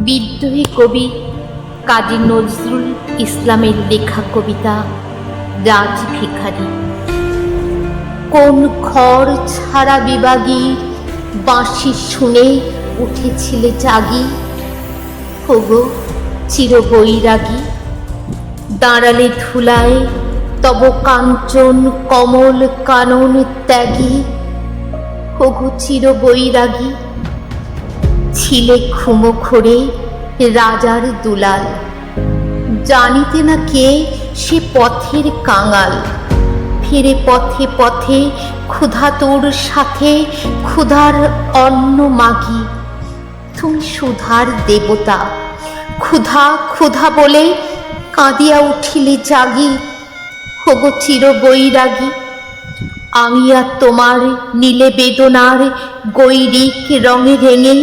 বিদ্রোহী কবি কাজী নজরুল ইসলামের লেখা কবিতা রাজ ভিখারি। কোন ঘর ছাড়া বিবাগী বাঁশি শুনে উঠেছিলে জাগি, ওগো চির বৈরাগী। দাঁড়ালে ধুলায় তব কাঞ্চন কমল কানন ত্যাগী, ওগো চির বৈরাগী। ছিলে ঘুমো ঘোরে রাজার দুলাল, জানিতে না কে সে পথের কাঙাল। ফিরে পথে পথে ক্ষুধা তোর সাথে ক্ষুধার অন্ন মাগি। তুমি সুধার দেবতা, ক্ষুধা ক্ষুধা বলে কাঁদিয়া উঠিলে জাগি, ওগো চির বৈরাগী। আমি আর তোমার নীলে বেদনার গৈরিক রঙে রেঙে,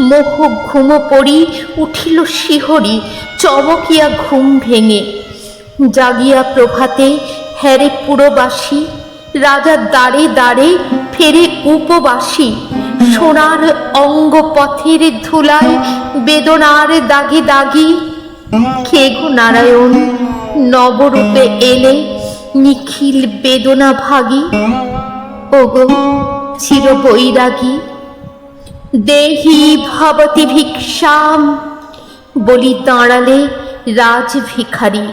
মোহ ঘুম পড়ি উঠিল শিহরি চমকিয়া ঘুম ভেঙে। জাগিয়া প্রভাতে হ্যারে পুরবাসী, রাজা দাঁড়ে দাঁড়ে ফেরে উপবাসী। সোনার অঙ্গ পথের ধুলায় বেদনার দাগে দাগি, কে গো নারায়ণ নবরূপে এলে নিখিল বেদনা ভাগী, ওগো চির বৈরাগী। দেহি ভবতি ভিক্ষাম বলি দাঁড়ালে রাজ ভিখারি।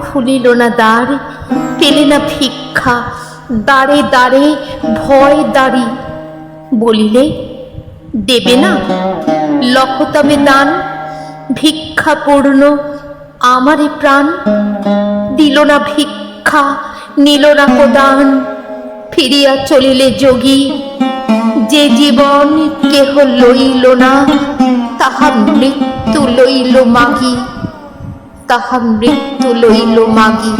খুলিল না দ্বার, পেলে না ভিক্ষা, দ্বারে দ্বারে ভয় দাঁড়ি। বলিলে দেবে না, লখ তবে দান, ভিক্ষা পূর্ণ আমারে প্রাণ। দিল না ভিক্ষা, নিল না প্রদান, ফিরিয়া চলিলে যোগী। যে জীবন কেহ লইল না, তাহা মৃত্যু লইল মাগি, তাহা মৃত্যু লইল মাগি।